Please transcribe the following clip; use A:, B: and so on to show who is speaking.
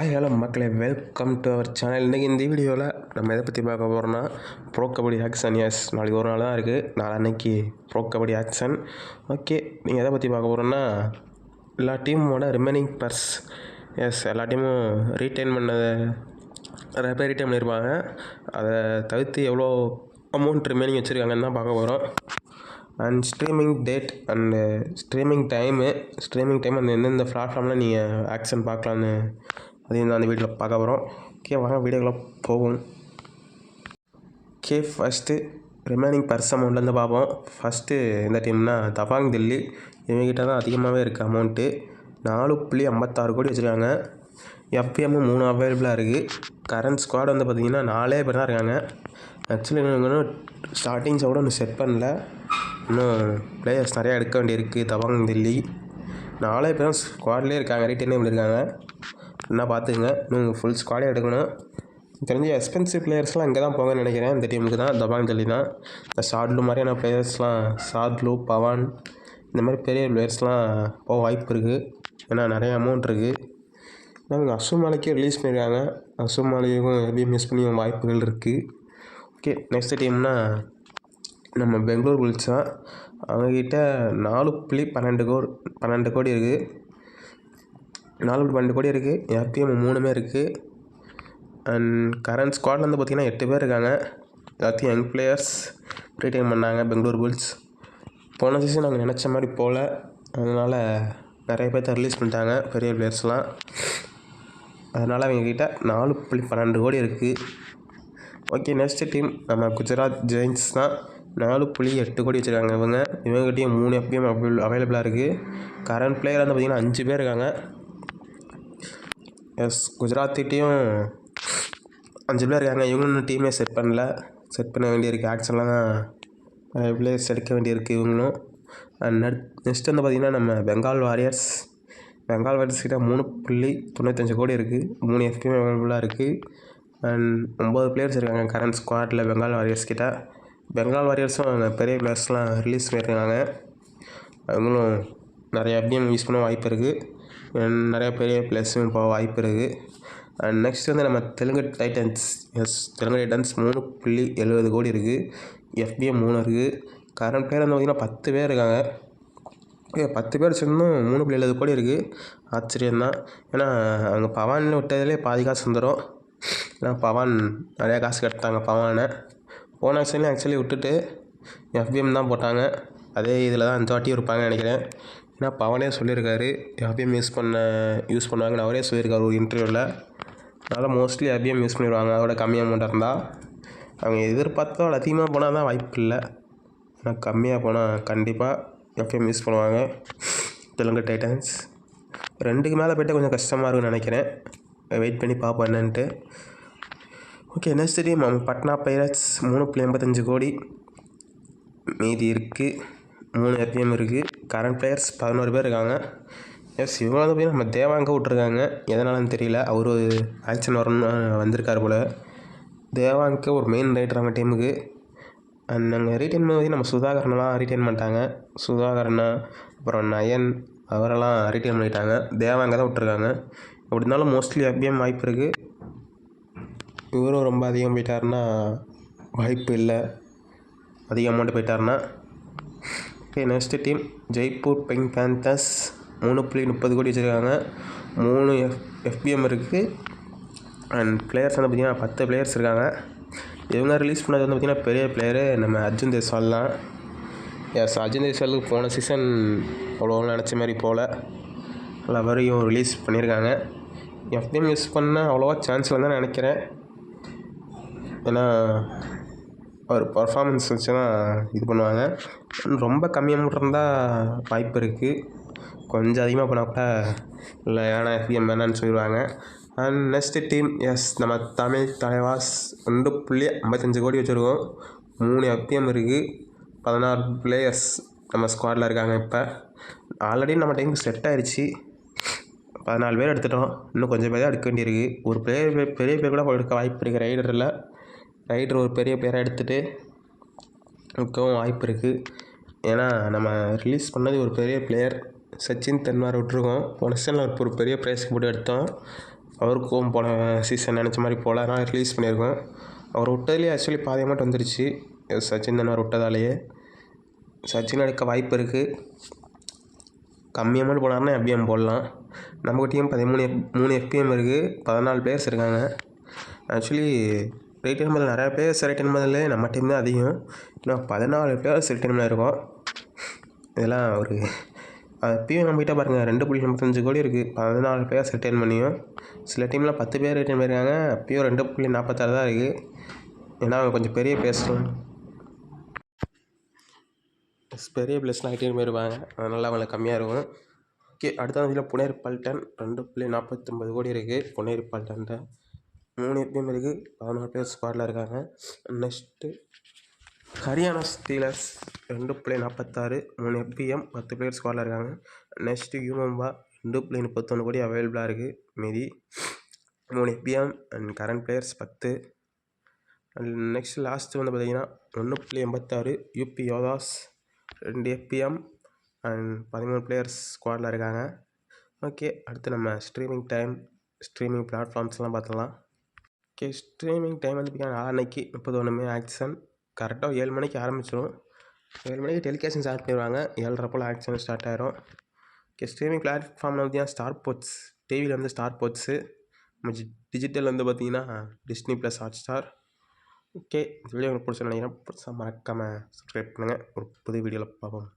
A: Hi hello மக்களே, welcome to our channel. இன்றைக்கி இந்த வீடியோவில் நம்ம எதை பற்றி பார்க்க போகிறோன்னா ப்ரோ கபடி ஆக்ஷன். எஸ், நாளைக்கு ஒரு நாள் தான் இருக்குது. நாளைக்கு ப்ரோ கபடி ஆக்ஷன். ஓகே, நீங்கள் எதை பற்றி பார்க்க போகிறோன்னா எல்லா டீமோட ரிமைனிங் பர்ஸ். எஸ், எல்லா டீமும் ரீட்டைன் பண்ணதை நிறைய பேர் ரீட்டைன் பண்ணியிருப்பாங்க. அதை தவிர்த்து எவ்வளோ அமௌண்ட் ரிமைனிங் வச்சுருக்காங்கன்னு தான் பார்க்க போகிறோம். And streaming date and streaming time அந்த எந்தெந்த பிளாட்ஃபார்மில் நீங்கள் ஆக்ஷன் பார்க்கலான்னு அதையும் தான் அந்த வீடியோவில் பார்க்க போகிறோம். ஓகே, வாங்க வீடியோக்குள்ளே போவோம். ஓகே, ஃபஸ்ட்டு ரிமைனிங் பர்ஸ் அமௌண்ட்லேருந்து பார்ப்போம். ஃபஸ்ட்டு எந்த டீம்னா தபாங் தில்லி. இவங்ககிட்ட தான் அதிகமாகவே இருக்குது அமௌண்ட்டு. 4.56 கோடி வச்சுருக்காங்க. எஃப்பிஎம் 3 அவைலபிளாக இருக்குது. கரண்ட் ஸ்குவாட் வந்து பார்த்திங்கன்னா 4 பேர் தான் இருக்காங்க. ஆக்சுவலி இன்னும் ஸ்டார்டிங்ஸை கூட இன்னும் செட் பண்ணல. இன்னும் பிளேயர்ஸ் நிறையா எடுக்க வேண்டியிருக்கு. தபாங் தில்லி 4 பேரும் ஸ்குவாட்லேயே இருக்காங்க, ரீட்டைனே பண்ணியிருக்காங்க. என்ன பார்த்துக்குங்க, இன்னும் ஃபுல் ஸ்குவாடே எடுக்கணும். தெரிஞ்ச எக்ஸ்பென்சிவ் பிளேயர்ஸ்லாம் இங்கே தான் போங்கன்னு நினைக்கிறேன். இந்த டீமுக்கு தான், தபாங் தில்லி தான். இந்த ஷாட்லு மாதிரியான பிளேயர்ஸ்லாம், ஷாட்லு, பவான், இந்த மாதிரி பெரிய பிளேயர்ஸ்லாம் போக வாய்ப்பு இருக்குது. ஏன்னா நிறைய அமௌண்ட் இருக்குது. இவங்க அசும் மாலிக்கே ரிலீஸ் பண்ணியிருக்காங்க. அசும் மாலிக்கும் எப்படியும் மிஸ் பண்ணி வாய்ப்புகள் இருக்குது. ஓகே, நெக்ஸ்ட் டீம்னா நம்ம பெங்களூர் புல்ஸ் தான். அவங்கக்கிட்ட 4.12 கோடி இருக்குது. 4.12 கோடி இருக்குது. எஃப்பிஎம் 3 இருக்குது. அண்ட் கரண்ட் ஸ்குவாடில் வந்து பார்த்திங்கன்னா 8 பேர் இருக்காங்க. எல்லாத்தையும் யங் பிளேயர்ஸ் ரீட்டைன் பண்ணாங்க பெங்களூர் புல்ஸ். போன சீசன் நாங்கள் நினச்ச மாதிரி போகல, அதனால் நிறைய பேர்த்த ரிலீஸ் பண்ணிட்டாங்க பெரிய பிளேயர்ஸ்லாம். அதனால் அவங்கக்கிட்ட 4.12 கோடி இருக்குது. ஓகே, நெக்ஸ்ட் டீம் நம்ம குஜராத் ஜெயின்ஸ் தான். 4.8 கோடி வச்சுருக்காங்க. இவங்ககிட்டையும் 3 எஃப்பிஎம் அவைலபிளாக இருக்குது. கரண்ட் பிளேயர் வந்து பார்த்திங்கன்னா 5 பேர் இருக்காங்க. எஸ், குஜராத்திட்டையும் 5 பேர் இருக்காங்க. இவங்களும் டீமே செட் பண்ண வேண்டியிருக்கு. ஆக்ஷன்லாம் தான் நிறைய பிளேயர்ஸ் எடுக்க வேண்டியிருக்கு இவங்களும். அண்ட் நெக்ஸ்ட் வந்து பார்த்திங்கன்னா நம்ம பெங்கால் வாரியர்ஸ் கிட்ட 3.95 கோடி இருக்குது. 3 எஃப்பிஎம் அவைலபிளாக இருக்குது. அண்ட் 9 பிளேயர்ஸ் இருக்காங்க கரண்ட் ஸ்குவாடில் பெங்கால் வாரியர்ஸ் கிட்ட. பெங்கால் வாரியர்ஸும் பெரிய பிளேயர்ஸ்லாம் ரிலீஸ் பண்ணியிருக்காங்க. அவங்களும் நிறைய எஃப்பிஎம் யூஸ் பண்ண வாய்ப்பு இருக்குது. நிறைய பெரிய பிளேயர்ஸும் போக வாய்ப்பு இருக்குது. அண்ட் நெக்ஸ்ட் வந்து நம்ம Telugu titans. Yes, Telugu titans 3.70 crore இருக்குது. எஃப்பிஎம் 3 இருக்குது. கரண்ட் பிளேயர் வந்து பார்த்திங்கன்னா 10 பேர் இருக்காங்க. 10 பேர் சேர்ந்தும் 3.70 கோடி இருக்குது. ஆச்சரியம்தான். ஏன்னா அவங்க பவான் விட்டதிலே பாதி காசு வந்துடும். ஏன்னா பவான் நிறையா காசு கட்டாங்க பவானை. போன ஆக்ஷன்லேயும் ஆக்சுவலி விட்டுட்டு எஃப்பிஎம் தான் போட்டாங்க. அதே இதில் தான் இந்த வாட்டியும் இருப்பாங்கன்னு நினைக்கிறேன். ஏன்னா பவனே சொல்லியிருக்காரு எஃப்பிஎம் யூஸ் பண்ணுவாங்கன்னு அவரே சொல்லியிருக்காரு ஒரு இன்டர்வியூவில். அதனால் மோஸ்ட்லி எஃப்பிஎம் யூஸ் பண்ணிடுவாங்க. அதோட கம்மி அமௌண்ட்டாக இருந்தால். அவங்க எதிர்பார்த்தோ அதிகமாக போனால் தான் வாய்ப்பு இல்லை. ஆனால் கம்மியாக போனால் கண்டிப்பாக எஃப்பிஎம் யூஸ் பண்ணுவாங்க தெலுங்கு டைட்டன்ஸ். 2க்கு மேலே போய்ட்டு கொஞ்சம் கஷ்டமாக இருக்குன்னு நினைக்கிறேன். வெயிட் பண்ணி பார்ப்போம் என்னன்ட்டு. ஓகே, நெக்ஸ்ட் டீம் நம்ம பட்னா பைரட்ஸ். 3.85 கோடி மீதி இருக்குது. 3 எஃப்பிஎம் இருக்குது. கரண்ட் பிளேயர்ஸ் 11 பேர் இருக்காங்க. எஸ், இவங்க வந்து பார்த்திங்கன்னா நம்ம தேவாங்க விட்ருக்காங்க. எதனாலன்னு தெரியல. அவர் ஆக்ஷன் வரணும்னு வந்திருக்காரு போல். தேவாங்க ஒரு மெயின் ரைட்டர் அவங்க டீமுக்கு. அண்ட் நாங்கள் ரீட்டைன் பண்ணி நம்ம சுதாகரனெலாம் ரீட்டைன் பண்ணிட்டாங்க. சுதாகரனா, அப்புறம் நயன், அவரெல்லாம் ரீட்டைன் பண்ணிட்டாங்க. தேவாங்க தான் விட்ருக்காங்க. எப்படி இருந்தாலும் மோஸ்ட்லி எஃப்பிஎம் வாய்ப்பு இருக்குது. இவரும் ரொம்ப அதிகம் போயிட்டாருன்னா வாய்ப்பு இல்லை, அதிக அமௌண்ட்டு போயிட்டாருன்னா. Okay, next team Jaipur Pink Panthers. 3.30 கோடி வச்சுருக்காங்க. 3 எஃப்பிஎம் இருக்குது. அண்ட் பிளேயர்ஸ் வந்து பார்த்திங்கன்னா 10 பிளேயர்ஸ் இருக்காங்க. இவங்க ரிலீஸ் பண்ணது வந்து பார்த்திங்கன்னா பெரிய பிளேயரு நம்ம அர்ஜுன் தேஸ்வால் தான். எஸ், அர்ஜுன் தேஸ்வாலுக்கு போன சீசன் அவ்வளோ நினச்ச மாதிரி போகல. அவரையும் ரிலீஸ் பண்ணியிருக்காங்க. எஃப்பிஎம் யூஸ் பண்ண அவ்வளோவா சான்ஸ் இல்லைன்னு தான் நினைக்கிறேன். ஏன்னா ஒரு பர்ஃபார்மன்ஸ் வச்சு தான் இது பண்ணுவாங்க. ரொம்ப கம்மி அமௌண்ட் இருந்தால் வாய்ப்பு இருக்குது. கொஞ்சம் அதிகமாக போனால் கூட இல்லை, ஏன்னா எஃப்பிஎம் வேணான்னு சொல்லிடுவாங்க. அண்ட் நெக்ஸ்ட் டீம் எஸ், நம்ம தமிழ் தலைவாஸ். 2.55 கோடி வச்சுருக்கோம். 3 எஃப்பிஎம் இருக்குது. 16 பிளேயர்ஸ் நம்ம ஸ்குவாடில் இருக்காங்க. இப்போ ஆல்ரெடி நம்ம டீமுக்கு செட் ஆகிடுச்சு. 14 பேர் எடுத்துட்டோம். இன்னும் கொஞ்சம் பேர் தான் எடுக்க வேண்டியிருக்கு. ஒரு பெரிய பேர் கூட எடுக்க வாய்ப்பு இருக்குது. ரைடர் ஒரு பெரிய பிளேயராக எடுத்துகிட்டு இருக்கவும் வாய்ப்பு இருக்குது. ஏன்னா நம்ம ரிலீஸ் பண்ணது ஒரு பெரிய பிளேயர் சச்சின் தென்வாரை விட்டுருக்கோம். போன சீசனில் ஒரு பெரிய ப்ரைஸ்க்கு போட்டு எடுத்தோம். அவருக்கும் போன சீசன் நினச்ச மாதிரி போகல, அதனால் ரிலீஸ் பண்ணியிருக்கோம். அவர் விட்டதுலேயே ஆக்சுவலி பாதி அமௌண்ட் வந்துருச்சு, சச்சின் தெண்டுல்கர் விட்டதாலேயே. சச்சின் எடுக்க வாய்ப்பு இருக்குது. கம்மி அமௌண்ட் போனார்னா எஃபிஎம் போடலாம். நம்ம டீம் 3 எஃபிஎம் இருக்குது, 14 பிளேயர்ஸ் இருக்காங்க. ஆக்சுவலி ரிட்டைர்மெண்ட் நிறையா பிளேயர்ஸ் ரிட்டைர்மெண்ட்லேயே நம்ம டீம் தான் அதிகம். இன்னும் 14 பிளேயர்ஸ் ரிட்டைர்மெண்ட் இருக்கோம். இதெல்லாம் ஒரு பியூ நம்பிட்டா பாருங்கள், 2.45 கோடி இருக்குது. 14 பிளேயர்ஸ் ரிட்டைன் பண்ணியும் சில டீமில் 10 பேர் ரிட்டைன் பண்ணியிருக்காங்க. பியூ 2.46 தான் இருக்குது. ஏன்னா அவங்க கொஞ்சம் பெரிய பிளேயர்ஸ்லாம் ரிட்டைன் பண்ணியிருப்பாங்க, அதனால் அவங்களுக்கு கம்மியாக இருக்கும். ஓகே, அடுத்த இதில் புனேர் பல்டன் 2.49 கோடி இருக்குது. புனேர் பல்டன்ட்ட 3 எஃபிஎம் இருக்குது, 14 பேர் ஸ்குவாடில் இருக்காங்க. நெக்ஸ்ட்டு ஹரியானா ஸ்டீலர்ஸ் 2.46, 3 எஃபிஎம், 10 பேர் ஸ்குவாடில் இருக்காங்க. நெக்ஸ்ட்டு யூமம்பா 2.31 கோடி அவைலபிளாக இருக்குது. மீதி 3 FBM and current players 10. And next last வந்து பார்த்திங்கன்னா 1.86 UP Yoddhas 2 FBM and 13 players ஸ்குவாடில் இருக்காங்க. ஓகே, அடுத்து நம்ம ஸ்ட்ரீமிங் பிளாட்ஃபார்ம்ஸ்லாம் பார்த்துக்கலாம். ஓகே, ஸ்ட்ரீமிங் டைம் வந்து பார்த்திங்கன்னா நாளைக்கு 31 ஆக்ஷன் கரெக்டாக 7 மணிக்கு ஆரம்பிச்சிடும். 7 மணிக்கு டெலிகாஸ்டிங் ஸ்டார்ட் பண்ணிடுவாங்க, 7:30 போல் ஆக்ஷன் ஸ்டார்ட் ஆயிரும். ஓகே, ஸ்ட்ரீமிங் பிளாட்ஃபார்மில் வந்து ஸ்டார் ஸ்போர்ட்ஸ், டிவியில் வந்து ஸ்டார் ஸ்போர்ட்ஸு, டிஜிட்டல் வந்து பார்த்திங்கன்னா டிஸ்னி ப்ளஸ் ஹாட்ஸ்டார். ஓகே, இந்த வீடியோ உங்களுக்கு பிடிச்சுன்னு நினைக்கிறேன். பிடிச்சா மறக்காமல் சப்ஸ்கிரைப் பண்ணுங்கள். ஒரு புது வீடியோவில் பார்ப்போம்.